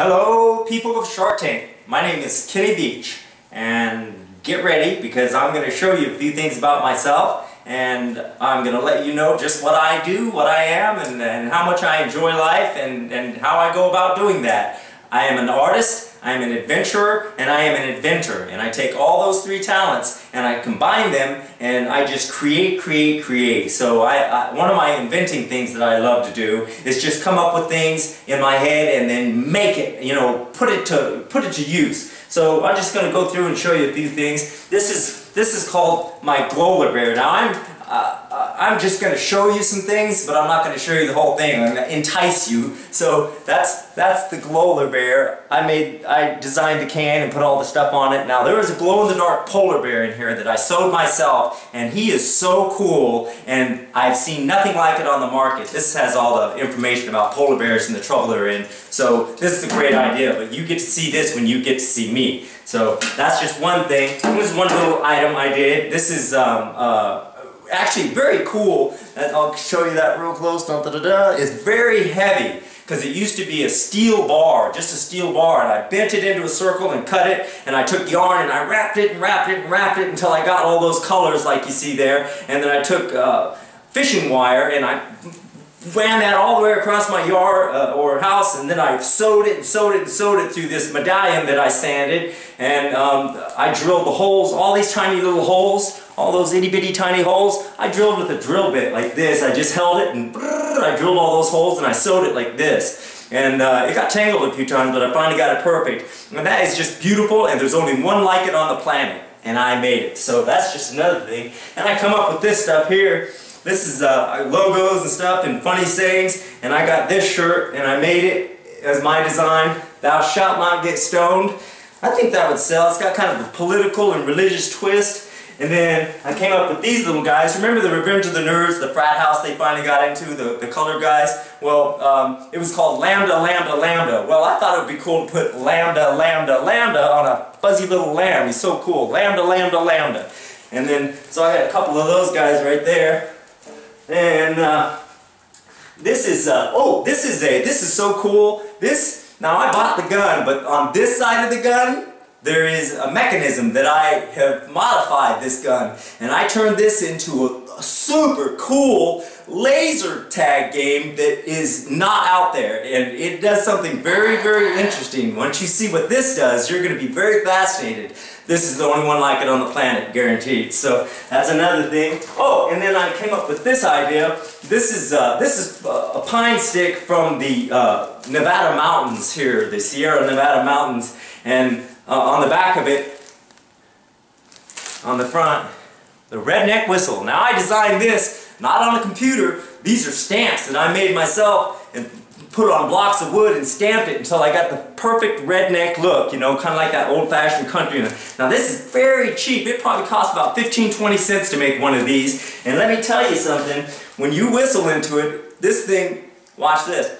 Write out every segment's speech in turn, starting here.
Hello, people of Shark Tank. My name is Kenny Veach, and get ready because I'm going to show you a few things about myself, and I'm going to let you know just what I do, what I am, and how much I enjoy life, and how I go about doing that. I am an artist, I am an adventurer, and I am an inventor. And I take all those three talents and I combine them and I just create. So one of my inventing things that I love to do is just come up with things in my head and then make it, you know, put it to use. So I'm just going to go through and show you a few things. This is called my Glolar Bear. Now I'm just going to show you some things, but I'm not going to show you the whole thing. I'm going to entice you. So that's the Glolar Bear. I designed the can and put all the stuff on it. Now there is a glow-in-the-dark polar bear in here that I sewed myself, and he is so cool, and I've seen nothing like it on the market. This has all the information about polar bears and the trouble they're in. So this is a great idea, but you get to see this when you get to see me. So that's just one thing. Here's one little item I did. This is actually very cool, and I'll show you that real close. It's very heavy because it used to be a steel bar, just a steel bar, and I bent it into a circle and cut it, and I took yarn and I wrapped it until I got all those colors like you see there, and then I took fishing wire and I ran that all the way across my yard or house, and then I sewed it through this medallion that I sanded, and I drilled the holes, all these tiny little holes, all those itty bitty tiny holes. I drilled with a drill bit like this. I just held it and I drilled all those holes and I sewed it like this. And it got tangled a few times, but I finally got it perfect. And that is just beautiful, and there's only one like it on the planet, and I made it. So that's just another thing. And I come up with this stuff here. This is logos and stuff and funny sayings, and I got this shirt and I made it as my design. Thou shalt not get stoned. I think that would sell. It's got kind of a political and religious twist. And then I came up with these little guys. Remember the Revenge of the Nerds, the frat house they finally got into, the colored guys? Well, it was called Lambda, Lambda, Lambda. Well, I thought it would be cool to put Lambda, Lambda, Lambda on a fuzzy little lamb. He's so cool. Lambda, Lambda, Lambda. And then, so I got a couple of those guys right there. And this is so cool. Now I bought the gun, but on this side of the gun, there is a mechanism that I have modified this gun, and I turned this into a super cool laser tag game that is not out there, and it does something very, very interesting. Once you see what this does, you're going to be very fascinated. This is the only one like it on the planet, guaranteed. So that's another thing. Oh, and then I came up with this idea. This is a pine stick from the Nevada mountains here, the Sierra Nevada mountains, and on the back of it, on the front, the redneck whistle. Now I designed this not on a computer. These are stamps that I made myself and put on blocks of wood and stamped it until I got the perfect redneck look, you know, kind of like that old-fashioned country. Now this is very cheap. It probably costs about 15-20 cents to make one of these. And let me tell you something, when you whistle into it, this thing, watch this.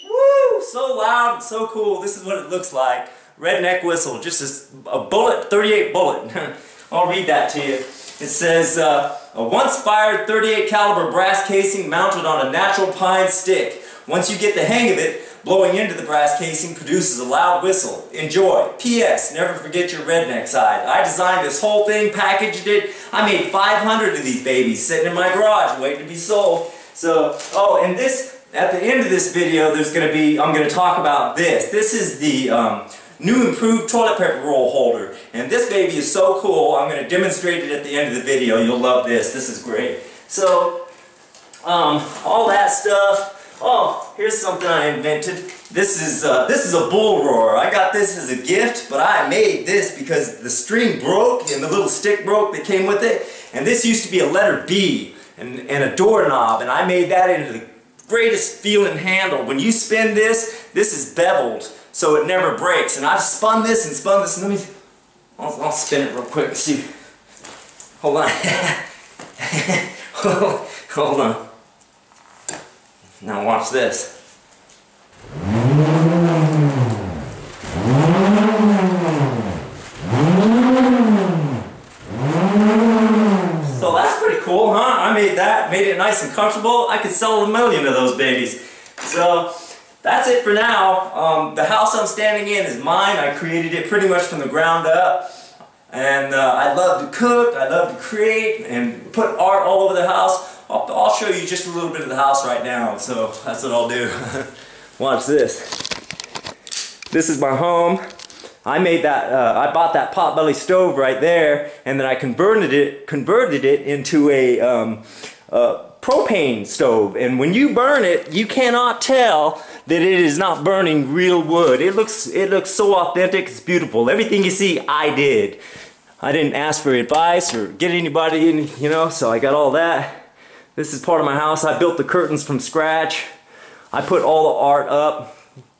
Woo! So loud, so cool. This is what it looks like. Redneck whistle, just a bullet, 38 bullet. I'll read that to you. It says, a once fired 38 caliber brass casing mounted on a natural pine stick. Once you get the hang of it, blowing into the brass casing produces a loud whistle. Enjoy. P.S. Never forget your redneck side. I designed this whole thing, packaged it. I made 500 of these babies sitting in my garage waiting to be sold. So, oh, and this, at the end of this video, there's going to be, I'm going to talk about this. This is the new improved toilet paper roll holder, and this baby is so cool. I'm going to demonstrate it at the end of the video. You'll love this. This is great. So all that stuff. Oh, here's something I invented. This is a bull roarer. I got this as a gift, but I made this because the string broke and the little stick broke that came with it, and this used to be a letter B and a doorknob, and I made that into the greatest feeling handle. When you spin this is beveled, so it never breaks. And I've spun this and spun this. And I'll spin it real quick and see. Hold on. Hold on. Now watch this. So that's pretty cool, huh? I made that, made it nice and comfortable. I could sell 1 million of those babies. So that's it for now. The house I'm standing in is mine. I created it pretty much from the ground up. And I love to cook, I love to create, and put art all over the house. I'll show you just a little bit of the house right now, so that's what I'll do. Watch this. This is my home. I made that. I bought that potbelly stove right there, and then I converted it into a propane stove. And when you burn it, you cannot tell that it is not burning real wood. It looks so authentic. It's beautiful. Everything you see, I did. I didn't ask for advice or get anybody in, you know. So I got all that. This is part of my house. I built the curtains from scratch. I put all the art up.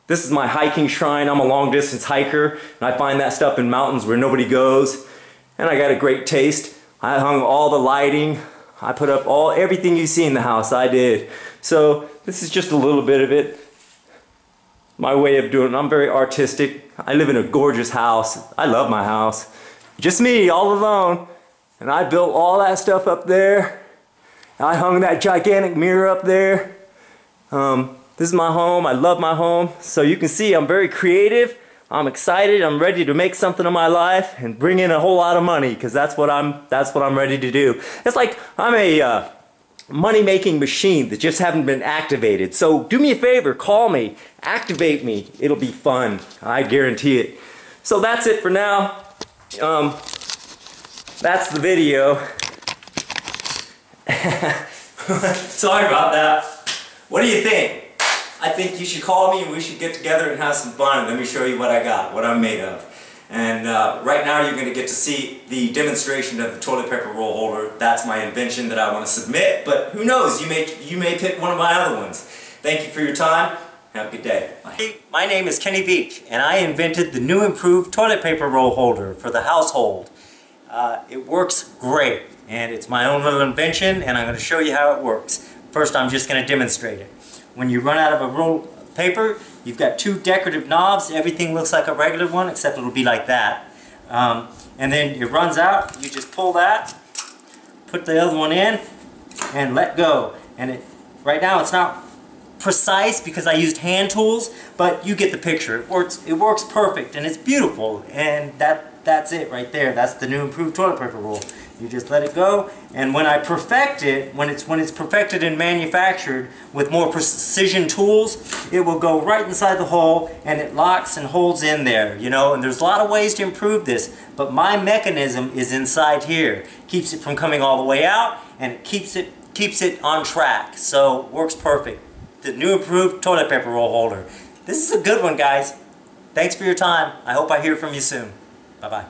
This is my hiking shrine. I'm a long distance hiker, and I find that stuff in mountains where nobody goes. And I got a great taste. I hung all the lighting. I put up everything you see in the house, I did. So this is just a little bit of it. My way of doing it. I'm very artistic. I live in a gorgeous house. I love my house. Just me, all alone. And I built all that stuff up there. I hung that gigantic mirror up there. This is my home. I love my home. So you can see I'm very creative. I'm excited. I'm ready to make something of my life and bring in a whole lot of money, because that's what I'm ready to do. It's like I'm a money-making machine that just haven't been activated. So do me a favor, call me, activate me. It'll be fun. I guarantee it. So that's it for now. That's the video. Sorry about that. What do you think? I think you should call me and we should get together and have some fun, and let me show you what I got, what I'm made of. And right now you're going to get to see the demonstration of the toilet paper roll holder. That's my invention that I want to submit, but who knows, you may pick one of my other ones. Thank you for your time. Have a good day. Bye. My name is Kenny Veach, and I invented the new improved toilet paper roll holder for the household. It works great, and it's my own little invention, and I'm going to show you how it works. First, I'm just going to demonstrate it. When you run out of a roll of paper, you've got two decorative knobs. Everything looks like a regular one, except it'll be like that. And then it runs out. You just pull that, put the other one in, and let go. And right now it's not precise because I used hand tools, but you get the picture. It works perfect, and it's beautiful. And that's it right there. That's the new improved toilet paper roll. You just let it go, and when I perfect it, when it's perfected and manufactured with more precision tools, it will go right inside the hole, and it locks and holds in there, you know. And there's a lot of ways to improve this, but my mechanism is inside here. Keeps it from coming all the way out, and it keeps it on track. So works perfect. The new improved toilet paper roll holder. This is a good one, guys. Thanks for your time. I hope I hear from you soon. Bye-bye.